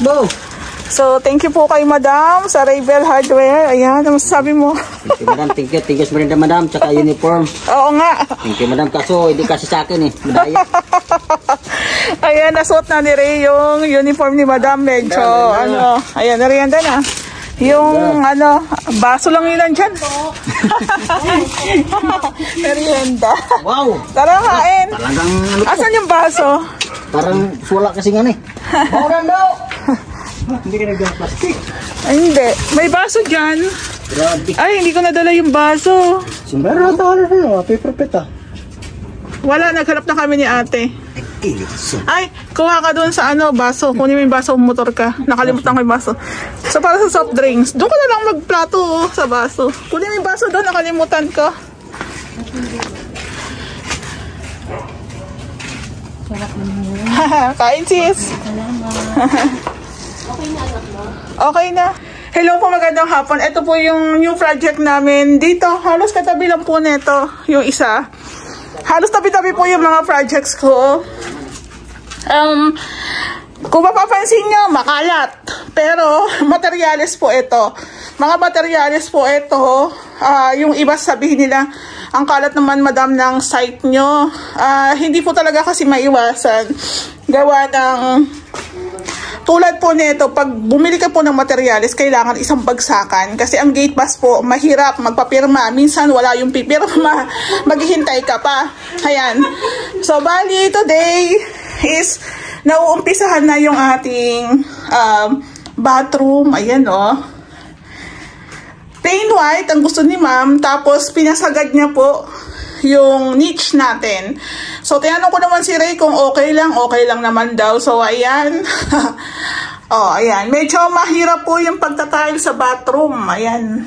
takbo. So, thank you po kay Madam sa Raybel Hardware. Ayan, ano masasabi mo? Thank you, Madam. Thank you. Thank you sa Brenda, Madam. Tsaka uniform. Oo nga. Thank you, Madam. Kaso, hindi kasi sa akin eh. Madaya. Ayan, nasuot na ni Ray yung uniform ni Madam. Medyo, ano, ayan, narianda na. Yung, ano, baso lang yun nandyan. Merienda. Wow. Tara, kain. Talagang, ano po? Asan yung baso? Parang suwala kasi nga eh. Bawang daw. Hindi ka nag-plastic. Ay, hindi. May baso dyan. Grabe. Ay, hindi ko nadala yung baso. Simbara ata ano sa'yo. Paper pet ah. Wala, naghanap na kami ni ate. Ay, kuha ka doon sa ano, baso. Kunin mo yung baso, motor ka. Nakalimutan ko yung baso. So, para sa soft drinks. Doon ko na lang magplato sa baso. Kunin mo yung baso doon, nakalimutan ko. Kain sis. Okay na. Hello po, magandang hapon. Ito po yung new project namin dito. Halos katabi lang po nito yung isa. Halos tabi-tabi po yung mga projects ko. Kung mapapansin nyo, makalat. Pero materyales po ito. Mga materyales po ito. Yung iba sabihin nila, ang kalat naman madam ng site nyo. Hindi po talaga kasi maiwasan. Gawa ng... Tulad po nito, pag bumili ka po ng materyales, kailangan isang bagsakan. Kasi ang gate pass po, mahirap magpapirma. Minsan wala yung pipirma, maghihintay ka pa. Ayan. So, bali, today is nauumpisahan na yung ating bathroom. Ayan, oh. Plain white ang gusto ni ma'am. Tapos, pinasagad niya po yung niche natin. So, tinanong ko naman si Ray kung okay lang naman daw. So, ayan. Oh, ayan. Medyo mahirap po yung pagtatile sa bathroom. Ayan.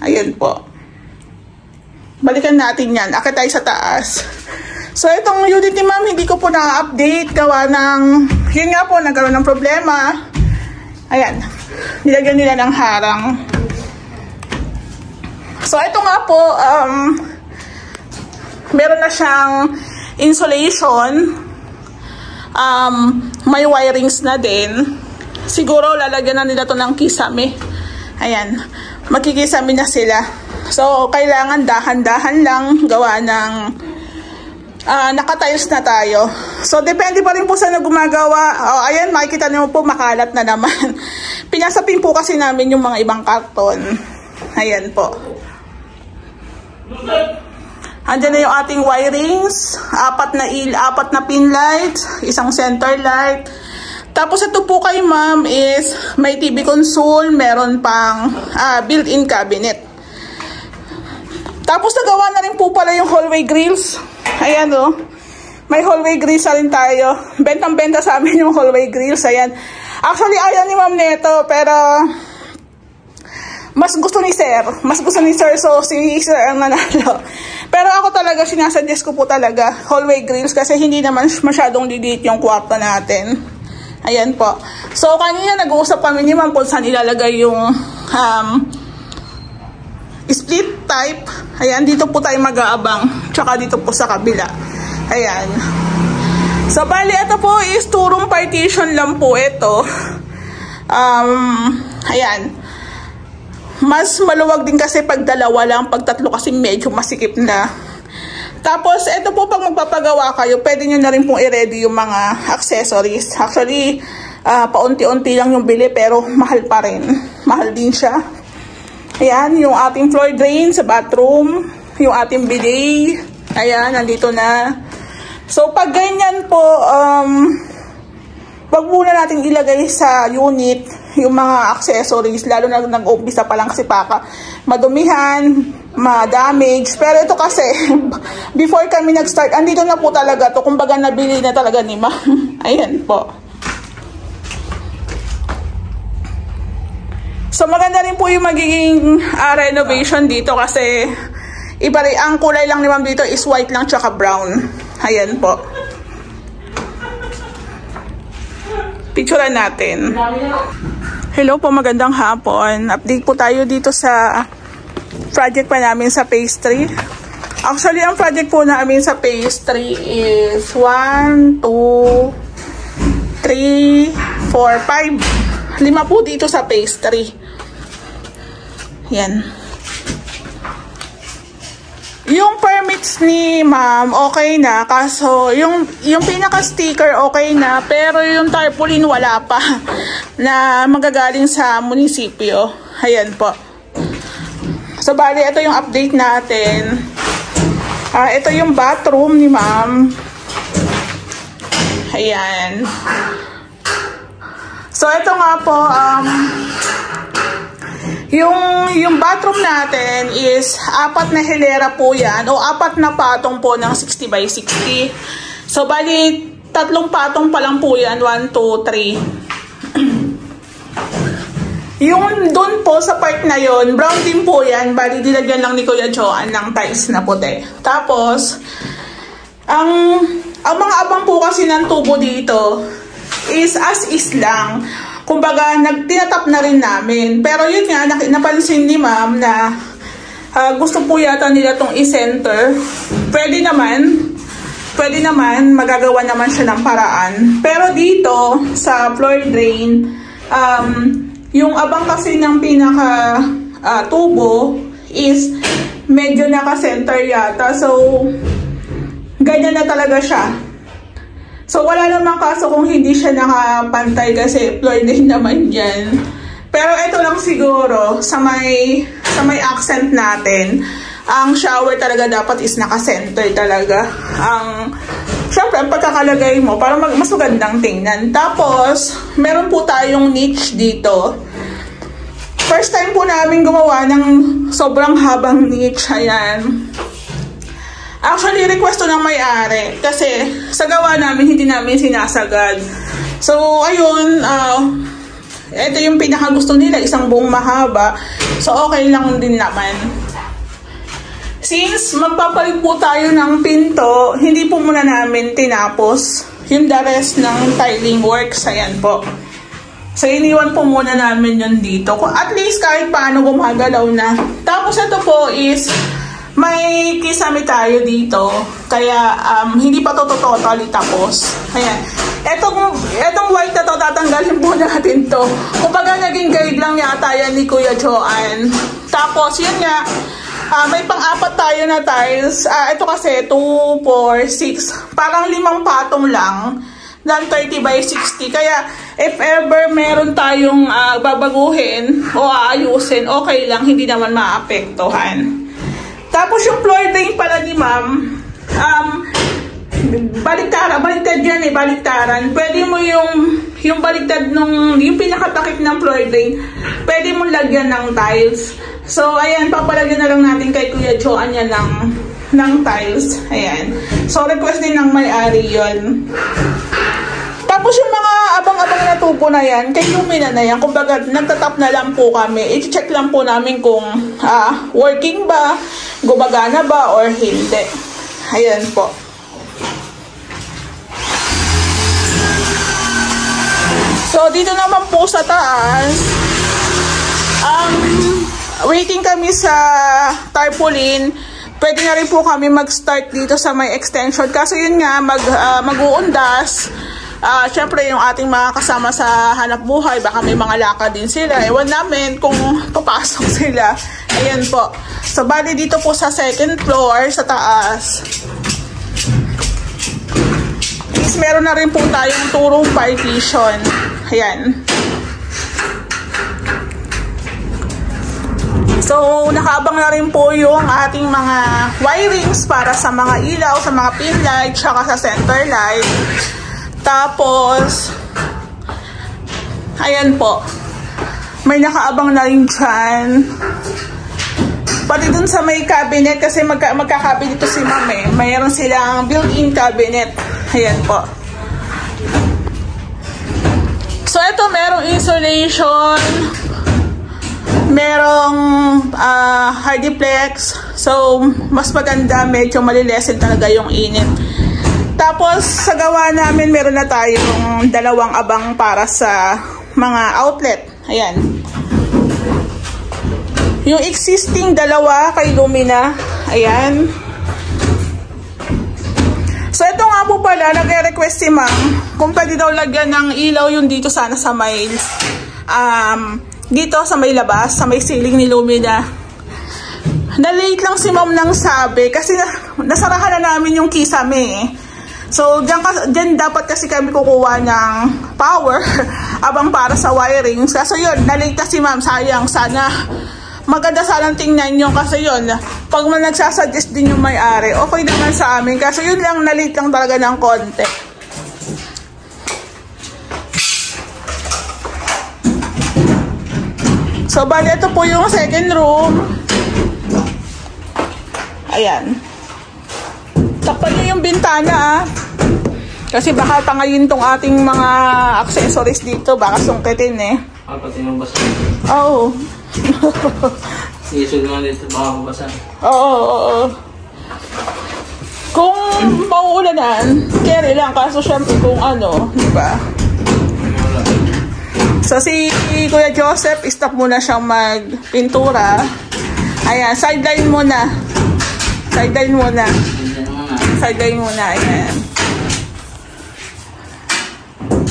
Ayan po. Balikan natin yan. Akit tayo sa taas. So, itong unit ni ma'am, hindi ko po na-update. Gawa ng, yun nga po, nagkaroon ng problema. Ayan. Nilagyan nila ng harang. So, ito nga po, meron na siyang insulation. May wirings na din. Siguro, lalagyan na nila to ng kisame. Ayan. Magkikisame na sila. So, kailangan dahan-dahan lang gawa ng nakatiles na tayo. So, depende pa rin po sa na gumagawa. Oh, ayan, makikita niyo po, makalat na naman. Pinasapin po kasi namin yung mga ibang karton. Ayan po. Andiyan na yung ating wirings, apat na pin light, isang center light. Tapos ito po kay ma'am is may TV console, meron pang built-in cabinet. Tapos nagawa na rin po pala yung hallway grills. Ayan o. May hallway grills na rin tayo. Bentang-benta sa amin yung hallway grills. Ayan. Actually, ayaw ni ma'am nito, pero mas gusto ni sir. So, si sir ang nanalo. Pero ako talaga, sinasuggest ko po talaga hallway grills kasi hindi naman masyadong lilit yung kwarto natin. Ayan po. So, kanina nag-uusap kami ni ma'am kung saan ilalagay yung split type. Ayan, dito po tayo mag-aabang. Tsaka dito po sa kabila. Ayan. So, bali, ito po is 2-room partition lang po ito. Ayan. Mas maluwag din kasi pag dalawa lang, pag tatlo kasi medyo masikip na. Tapos, ito po pag magpapagawa kayo, pwede nyo na rin pong i-ready yung mga accessories. Actually, paunti-unti lang yung bili pero mahal pa rin. Mahal din siya. Ayan, yung ating floor drain sa bathroom, yung ating bidet. Ayan, nandito na. So, pag ganyan po, wag muna natin ilagay sa unit yung mga accessories, lalo na nag-umpisa pa lang kasi baka madumihan, ma-damage. Pero ito kasi, before kami nag-start, andito na po talaga to. Kumbaga nabili na talaga ni ma'am. Ayan po. So maganda rin po yung magiging renovation dito kasi iba rin, ang kulay lang ni ma'am dito is white lang tsaka brown. Ayan po. Picturean natin. Hello po, magandang hapon. Update po tayo dito sa project pa namin sa phase 3. Actually, ang project po namin sa phase 3 is 1, 2, 3 3, 4, 5. 5 po dito sa pastry. Yan. Yung permits ni ma'am, okay na. Kaso, yung pinaka-sticker, okay na. Pero yung tarpaulin, wala pa. Na magagaling sa munisipyo. Ayan po. So, bali, ito yung update natin. Ito yung bathroom ni ma'am. Ayan. So, ito nga po, yung bathroom natin is 4 na hilera po yan o 4 na patong po ng 60 by 60. So, bali, 3 patong pa lang po yan. 1, 2, 3. Yung dun po sa part na yon, brown din po yan. Bali, dilagyan lang ni Kuya Joan ng tiles na puti. Tapos, ang mga abang po kasi ng tubo dito is as is lang. Kumbaga, tinatap na rin namin. Pero yun nga, napansin ni ma'am na gusto po yata nila itong i-center. Pwede naman, magagawa naman siya ng paraan. Pero dito, sa floor drain, yung abang kasi ng pinaka tubo is medyo naka-center yata. So, ganyan na talaga siya. So, wala namang kaso kung hindi siya nakapantay kasi floor drain naman yan. Pero ito lang siguro, sa may accent natin, ang shower talaga dapat is naka-center talaga. Siyempre, ang pagkakalagay mo, para mas magandang tingnan. Tapos, meron po tayong niche dito. First time po namin gumawa ng sobrang habang niche. Ayan. Actually, request to ng may-ari kasi sa gawa namin, hindi namin sinasagad. So, ayun, ito yung pinakagusto nila, isang buong mahaba. So, okay lang din naman. Since magpapalit po tayo ng pinto, hindi po muna namin tinapos yung the rest ng tiling works. Ayan po. So, iniwan po muna namin yun dito. At least kahit paano gumagalaw na. Tapos, ito po is may kisame tayo dito, kaya hindi pa to totally tapos. Ayan. Etong white na to, tatanggalin po natin to. Kumbaga naging guide lang yata yan ni Kuya Joan. Tapos yun nga, may pang-4 tayo na tiles. Ito kasi 2, 4, 6, parang 5 patong lang ng 30 by 60. Kaya if ever meron tayong babaguhin o aayusin, okay lang, hindi naman maapektuhan. Tapos yung floor drain pala ni ma'am, baliktad yan eh, baliktaran. Pwede mo yung baliktad yung pinakatakip ng floor drain, pwede mo lagyan ng tiles. So, ayan, papalagyan na lang natin kay Kuya Joan yan ng tiles. Ayan. So, request din ng may-ari yun. Tapos yung mga abang-abang na tubo na yan, kay Lumina na yan, kumbaga nagtatap na lang po kami. I-check lang po namin kung working ba, gumagana ba, or hindi. Ayan po. So, dito naman po sa taas, waiting kami sa tarpaulin. Pwede na rin po kami mag-start dito sa may extension. Kaso yun nga, mag-uundas. Siyempre, yung ating mga kasama sa hanap buhay, baka may mga lakad din sila. Ewan namin kung papasok sila. Ayan po. So, bali dito po sa second floor, sa taas. Is meron na rin po tayong 2-room partition. Ayan. So, nakaabang na rin po yung ating mga wirings para sa mga ilaw, sa mga pin light, tsaka sa center light. Tapos, ayan po. May nakaabang na rin dyan. Pati dun sa may cabinet, kasi magkakabinet to si ma'am eh. Mayroon silang built-in cabinet. Ayan po. So, ito merong insulation. Merong hardiplex. So, mas maganda. Medyo malilesen talaga yung init. Tapos, sa gawa namin, meron na tayong 2 abang para sa mga outlet. Ayan. Yung existing 2 kay Lumina. Ayan. So, ito nga nga po pala, nag-request si ma'am kung pwede daw lagyan ng ilaw yung dito sana sa may, dito sa may labas, sa may ceiling ni Lumina. Na-late lang si ma'am nang sabi kasi nasarahan na namin yung kisame eh. So, dyan dapat kasi kami kukuha ng power abang para sa wiring. Kaso yun, na-late na si ma'am. Sayang, sana maganda sanang tingnan nyo kasi yun, pag nagsasuggest din yung may-ari, okay naman sa amin. Kaso yun lang, na-late lang talaga ng konti. So, bali, ito po yung second room. Ayan. Takpan nyo yung bintana kasi baka tangayin tong ating mga accessories dito. Baka sungkitin eh. Pati mo basa. Oo. Isog naman dito, baka mabasa. Oo. Kung mauulanan, carry lang. Kaso syempre kung ano, di ba? So si Kuya Joseph, stop muna siyang magpintura. Ayan, sideline muna. Sideline muna. Sideline muna, ayan.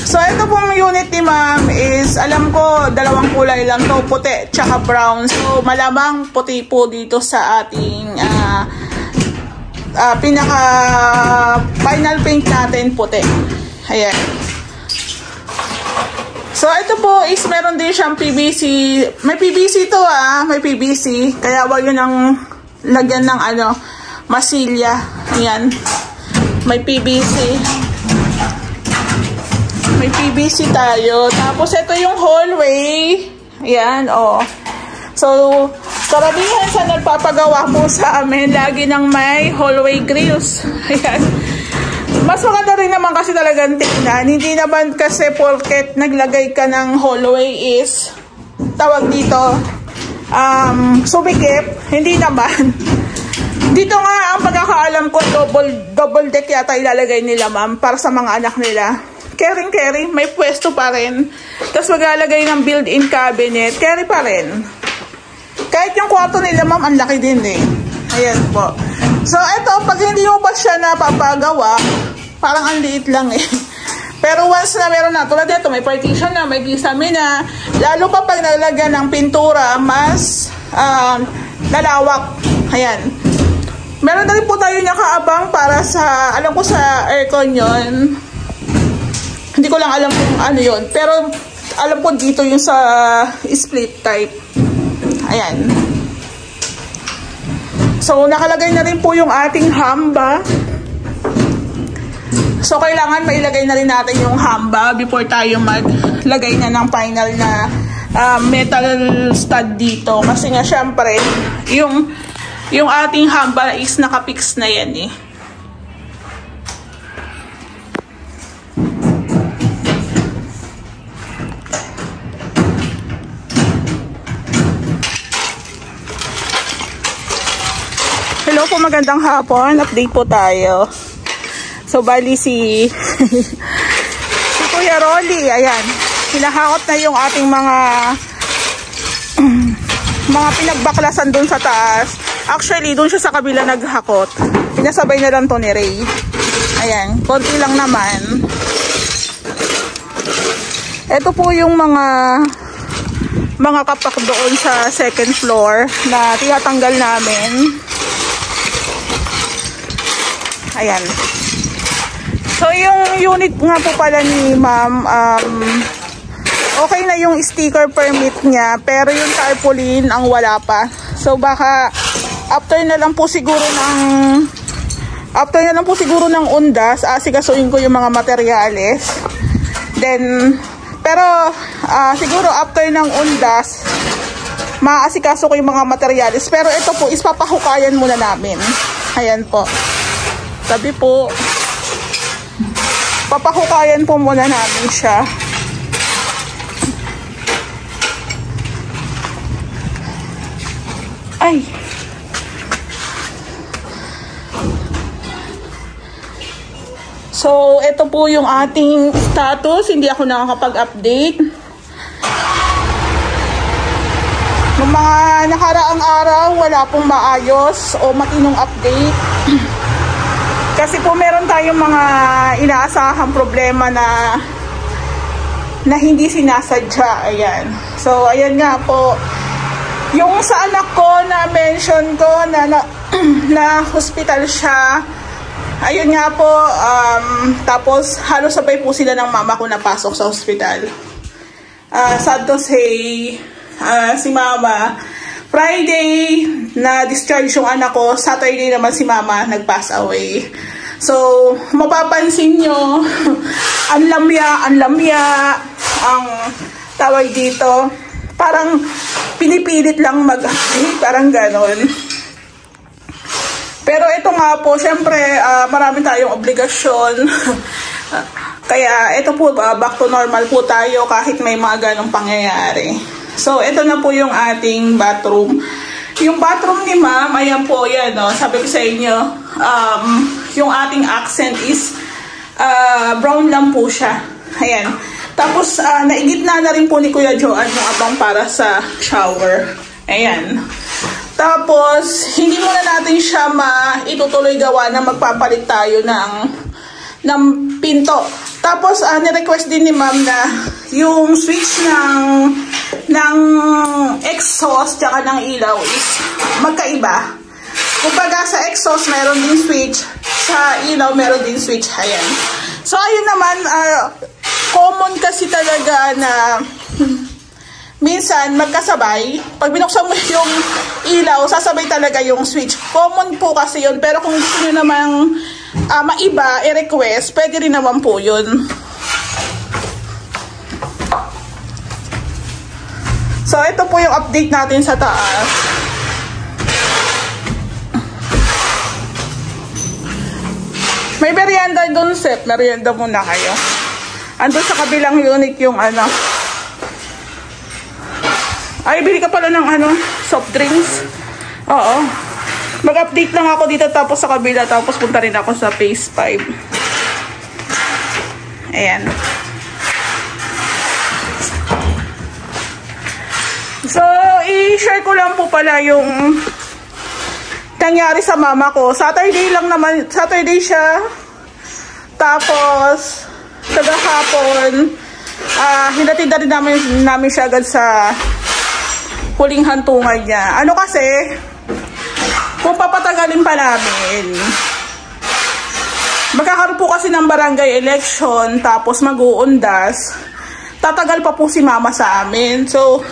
So, ito pong unit ni ma'am is, alam ko, dalawang kulay lang to, puti, tsaka brown. So, malamang puti po dito sa ating pinaka final paint natin, puti. Ayan. So, ito po is, meron din siyang PVC. May PVC to may PVC. Kaya wag yun ang lagyan ng masilya. Ayan. May PVC. May PVC tayo. Tapos, ito yung hallway. Ayan, So, karamihan sa nagpapagawa po sa amin, lagi nang may hallway grills. Ayan. Mas maganda rin naman kasi talagang tingnan. Hindi naman kasi porket naglagay ka ng hallway is, tawag dito, sumikip. Hindi naman. Dito nga, ang pagkakaalam ko, double deck yata ilalagay nila, ma'am, para sa mga anak nila. Carry, may pwesto pa rin. Tapos maglalagay ng built-in cabinet, carry pa rin. Kahit yung kwarto nila, ma'am, ang laki din eh. Ayan po. So, eto, pag hindi mo pa siya napapagawa, parang ang liit lang eh. Pero once na meron na, tulad dito, may partition na, may kisame na, lalo pa pag nalagyan ng pintura, mas lalawak. Ayan. Meron na rin po tayo nakaabang para sa, alam ko sa aircon yon. Hindi ko lang alam kung ano yun. Pero alam ko dito yung sa split type. Ayan. So, nakalagay na rin po yung ating hamba. So, kailangan mailagay na rin natin yung hamba before tayo maglagay na ng final na metal stud dito. Kasi nga, syempre, yung ating hamba is nakapix na yan eh. Hello po, magandang hapon. Update po tayo. So, bali si Kuya Rolly, ayan. Hinahakot na yung ating mga pinagbaklasan dun sa taas. Actually, dun siya sa kabila naghakot. Pinasabay na lang to ni Ray. Ayan, konti lang naman. Ito po yung mga kapak doon sa second floor na tinatanggal namin. Ayan. So, yung unit nga po pala ni ma'am, okay na yung sticker permit niya, pero yung tarpaulin ang wala pa. So, baka after na lang po siguro ng undas, asikasuin ko yung mga materyales. Then, pero siguro after ng undas, maaasikaso ko yung mga materyales. Pero ito po, ispapahukayan muna namin. Ayan po. Sabi po, papahukayan po muna namin siya. Ay. So, ito po yung ating status. Hindi ako nakakapag-update. Noong mga nakaraang araw, wala pong maayos o matinong update. Kasi po meron tayong mga inaasahang problema na hindi sinasadya. Ayan. So, ayan nga po. Yung sa anak ko na mention ko na hospital siya. Ayun nga po. Tapos, halos sabay po sila ng mama ko napasok sa hospital. Sad to say, si mama, Friday na discharge yung anak ko, Saturday naman si mama nag-pass away. So, mapapansin nyo, ang lamya, ang tawag dito, parang pinipilit lang mag-update, parang ganon. Pero ito nga po, syempre, marami tayong obligasyon. Kaya ito po, back to normal po tayo kahit may mga ganong pangyayari. So, ito na po yung ating bathroom. Yung bathroom ni ma'am, ayan po, yan, no? Sabi ko sa inyo, yung ating accent is brown lang po siya. Ayan. Tapos, naigitna na rin po ni Kuya Joan yung abang para sa shower. Ayan. Tapos, hindi muna natin siya itutuloy gawa na magpapalit tayo ng pinto. Tapos, ni-request din ni ma'am na yung switch ng exhaust tsaka ng ilaw is magkaiba. Kumbaga sa exhaust meron din switch, sa ilaw meron din switch. Ayan. So, ayun naman, common kasi talaga na minsan magkasabay. Pag binuksan mo yung ilaw, sasabay talaga yung switch. Common po kasi yun. Pero kung gusto nyo namang maiba, i-request, pwede rin naman po yun. So, ito po yung update natin sa taas. May merienda dun, Sep. Merienda muna kayo. Andun sa kabilang unit yung Ay, bili ka pala ng soft drinks. Oo. Mag-update lang ako dito tapos sa kabila. Tapos punta rin ako sa phase 5. Ayan. So, i-share ko lang po pala yung nangyari sa mama ko. Saturday lang naman. Saturday siya. Tapos, tagahapon, hinatid na rin namin siya agad sa huling hantungan niya. Ano kasi, kung papatagalin pa namin, magkakaroon po kasi ng barangay election, tapos mag-uundas, tatagal pa po si mama sa amin. So,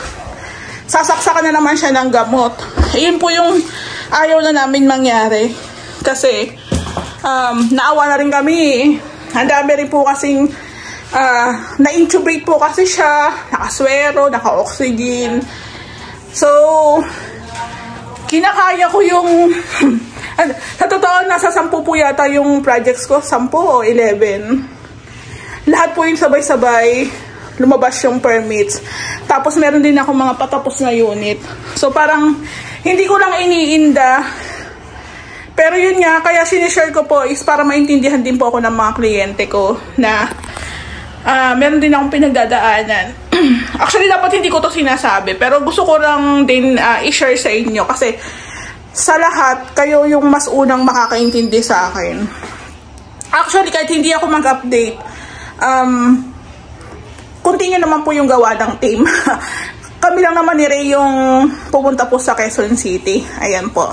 sasaksakan na naman siya ng gamot. Yun po yung ayaw na namin mangyari. Kasi, naawa na rin kami. Ang dami rin po kasing, na-intubate po kasi siya, nakaswero, naka-oxygen. So, kinakaya ko yung, sa totoo, nasa 10 po yata yung projects ko, 10 o 11. Lahat po yung sabay-sabay, lumabas yung permits. Tapos meron din ako mga patapos na unit. So, parang, hindi ko lang iniinda. Pero yun nga, kaya sinishare ko po is para maintindihan din po ako ng mga kliyente ko na meron din akong pinagdadaanan. Actually, dapat hindi ko to sinasabi. Pero gusto ko lang din i-share sa inyo. Kasi sa lahat, kayo yung mas unang makakaintindi sa akin. Actually, kahit hindi ako mag-update, continue naman po yung gawa ng team. Kami lang naman ni Ray yung pupunta po sa Quezon City. Ayan po.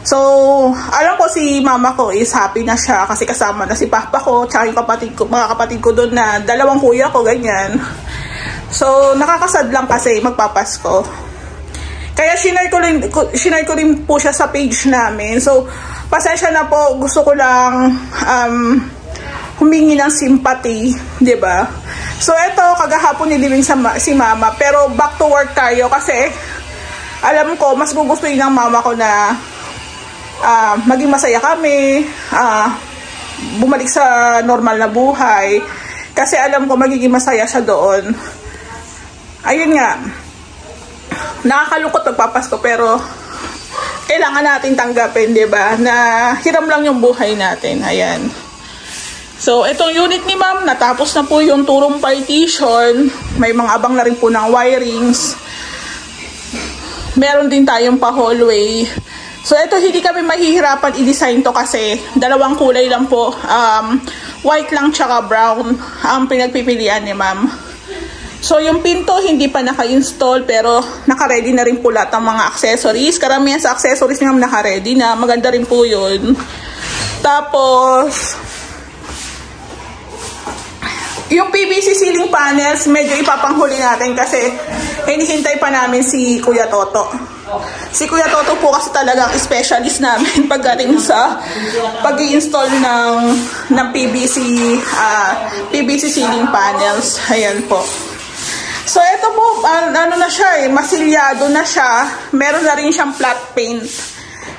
So, alam ko si mama ko is happy na siya kasi kasama na si papa ko tsaka yung mga kapatid ko doon na 2 kuya ko, ganyan. So, nakakasad lang kasi magpapasko. Kaya shinare ko rin po siya sa page namin. So, pasensya na po, gusto ko lang humingi ng sympathy, 'di ba? So, eto kagahapon nilibing si mama, pero back to work tayo kasi alam ko mas gugustuhin ng mama ko na maging masaya kami, bumalik sa normal na buhay. Kasi alam ko magiging masaya siya doon. Ayun nga, nakakalungkot pagpapasko pero kailangan natin tanggapin, diba? Na hiram lang yung buhay natin. Ayan. So, itong unit ni ma'am, natapos na po yung turong partition. May mga abang na rin po ng wirings. Meron din tayong pa-hallway. So ito, hindi kami mahihirapan i-design to kasi dalawang kulay lang po. White lang tsaka brown ang pinagpipilian ni ma'am. So yung pinto hindi pa naka-install pero naka-ready na rin po lahat ng mga accessories. Karamihan sa accessories nga naka-ready na. Maganda rin po yun. Tapos yung PVC ceiling panels, medyo ipapanghuli natin kasi hinihintay pa namin si Kuya Toto. Si Kuya Toto po kasi talagang specialist namin pagdating sa pag-i-install ng PVC ceiling panels. Ayan po. So ito po, ano na siya masilyado na siya. Meron na rin siyang flat paint.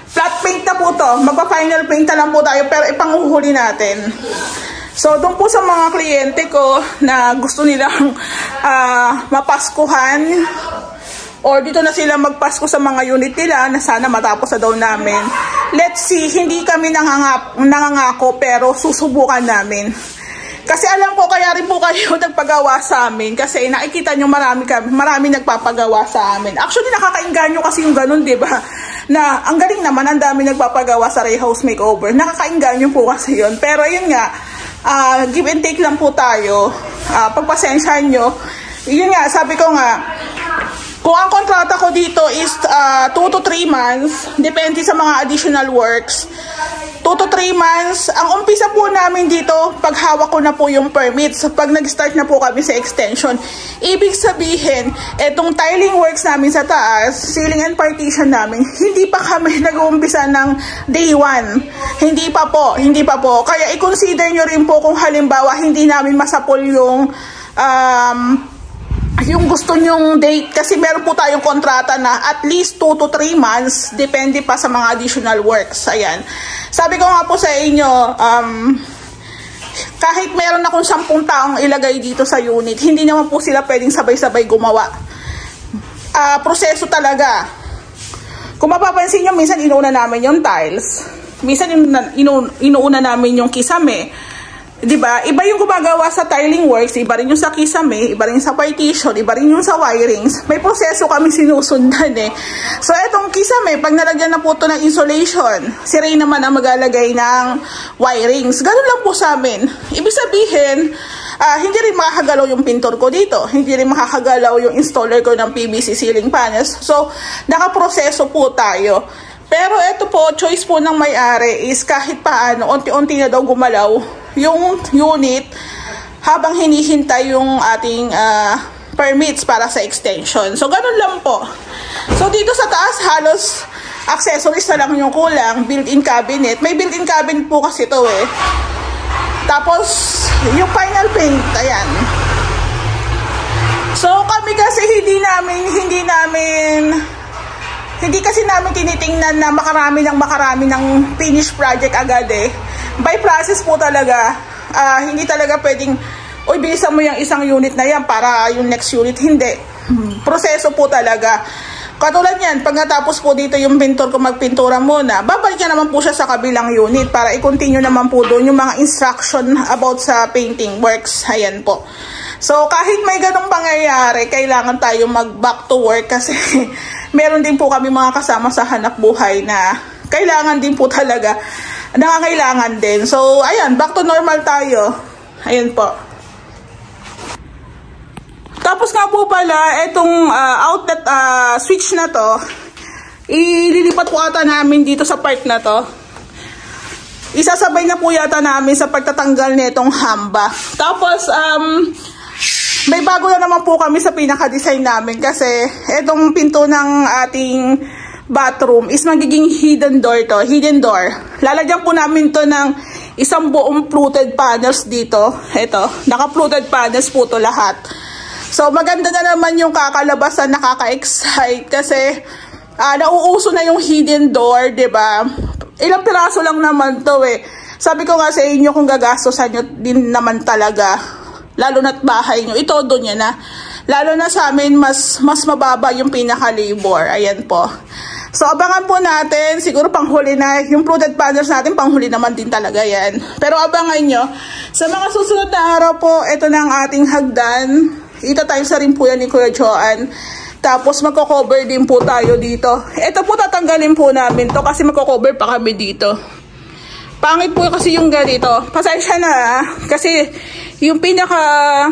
Flat paint na po to. Magpa-final paint na lang po tayo pero ipanguhuli natin. So, doon po sa mga kliyente ko na gusto nilang mapaskuhan or dito na sila magpasko sa mga unit nila na sana matapos na daw namin. Let's see, hindi kami nangangako pero susubukan namin. Kasi alam ko kaya rin po kayo nagpagawa sa amin kasi nakikita nyo marami nagpapagawa sa amin. Actually, nakakainganyo kasi yung ganun, di ba? Na ang galing naman, ang dami nagpapagawa sa Ray House Makeover. Nakakainganyo po kasi yun. Pero yun nga, give and take lang po tayo. Pagpasensyahan nyo. Yun nga, sabi ko nga, kung ang kontrata ko dito is 2 to 3 months, depende sa mga additional works. 2 to 3 months, ang umpisa po namin dito, pag hawak ko na po yung permits, pag nag-start na po kami sa extension, ibig sabihin, etong tiling works namin sa taas, ceiling and partition namin, hindi pa kami nag-uumpisa ng day 1. Hindi pa po. Kaya i-consider nyo rin po kung halimbawa hindi namin masapol yung gusto nyong date kasi meron po tayong kontrata na at least 2 to 3 months depende pa sa mga additional works. Ayan. Sabi ko nga po sa inyo, kahit meron akong 10 taong ilagay dito sa unit, hindi naman po sila pwedeng sabay-sabay gumawa. Proseso talaga. Kung mapapansin nyo, minsan inuuna namin yung tiles, minsan inuuna namin yung kisame. Diba? Iba yung gumagawa sa tiling works, iba rin yung sa kisame, iba rin sa partition, iba rin yung sa wirings. May proseso kami sinusundan So, etong kisame, pag nalagyan na po ito ng insulation, si Ray naman ang maglalagay ng wirings. Ganun lang po sa amin. Ibig sabihin, hindi rin makakagalaw yung pintor ko dito. Hindi rin makakagalaw yung installer ko ng PVC ceiling panels. So, nakaproseso po tayo. Pero ito po, choice po ng may-ari is kahit paano, unti-unti na daw gumalaw yung unit habang hinihintay yung ating permits para sa extension. So, ganun lang po. So, dito sa taas, halos accessories na lang yung kulang. Built-in cabinet. May built-in cabinet po kasi ito Tapos, yung final paint, ayan. So, kami kasi hindi kasi namin tinitingnan na makarami ng finished project agad By process po talaga. Hindi talaga pwedeng, uy, bilisan mo yung isang unit na yan para yung next unit. Hindi. Proseso po talaga. Katulad yan, pag natapos po dito yung pintor ko magpintura muna, babalik niya naman po siya sa kabilang unit para i-continue naman po doon yung mga instruction about sa painting works. Ayan po. So, kahit may ganong pangyayari, kailangan tayo mag-back to work kasi meron din po kami mga kasama sa hanap buhay na kailangan din po talaga, nangangailangan din. So, ayan, back to normal tayo. Ayan po. Tapos nga po pala, itong outlet switch na to, ililipat po ata namin dito sa part na to. Isasabay na po yata namin sa pagtatanggal nitong hamba. Tapos, may bago na naman po kami sa pinaka-design namin kasi itong pinto ng ating bathroom is magiging hidden door to. Hidden door. Lalagyan po namin to ng isang buong fluted panels dito. Ito, naka-fluted panels po to lahat. So, maganda na naman yung kakalabasan, nakaka-excite kasi nauuso na yung hidden door, diba? Ilang piraso lang naman to Sabi ko nga sa inyo kung gagastosan nyo din naman talaga. Lalo na't bahay nyo, itodo nyo na. Lalo na sa amin, mas mababa yung pinaka-labor. Ayan po. So, abangan po natin. Siguro panghuli na. Yung fluted panels natin, panghuli naman din talaga yan. Pero abangan nyo. Sa mga susunod na araw po, ito na ang ating hagdan. Ita-times na rin po yan ni Kuya Joan. Tapos magko-cover din po tayo dito. Ito po tatanggalin po namin to kasi magko-cover pa kami dito. Pangit po kasi yung ganito. Pasensya na kasi yung pinaka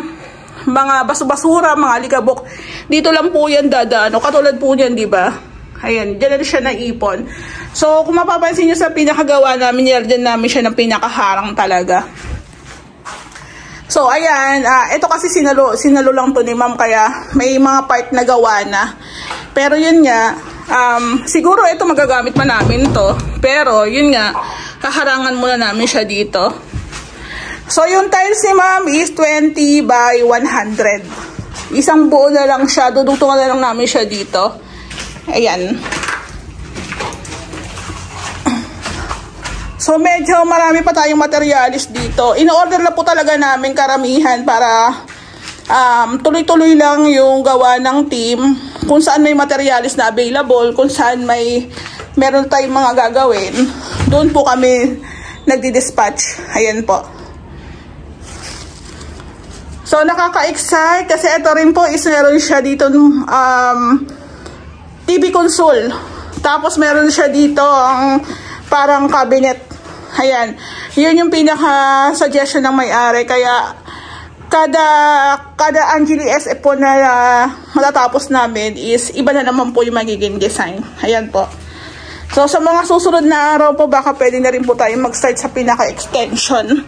mga basura, mga alikabok, dito lang po yan dadaan. Katulad po yan, di ba? Ayan, dyan na siya naipon. So, kung mapapansin nyo sa pinakagawa namin, dyan namin siya ng pinakaharang talaga. So, ayan, ito kasi sinalo lang to ni ma'am, kaya may mga part na gawa na. Pero yun nga, siguro ito magagamit pa namin to. Pero yun nga, kaharangan muna namin siya dito. So, yung tiles ni ma'am is 20 by 100. Isang buo na lang siya, dudugtungan na lang namin siya dito. Ayan. So, medyo marami pa tayong materialis dito. In-order na po talaga namin karamihan para tuloy-tuloy lang yung gawa ng team. Kung saan may materialis na available, kung saan meron tayong mga gagawin, doon po kami nagdi-dispatch. Ayan po. So, nakaka-excite kasi ito rin po is meron siya dito TV console. Tapos meron siya dito ang parang cabinet. Ayan. Yun yung pinaka-suggestion ng may-ari. Kaya kada Angeli SF po na matatapos namin is iba na naman po yung magiging design. Ayan po. So sa mga susunod na araw po baka pwede na rin po tayo mag-start sa pinaka-extension.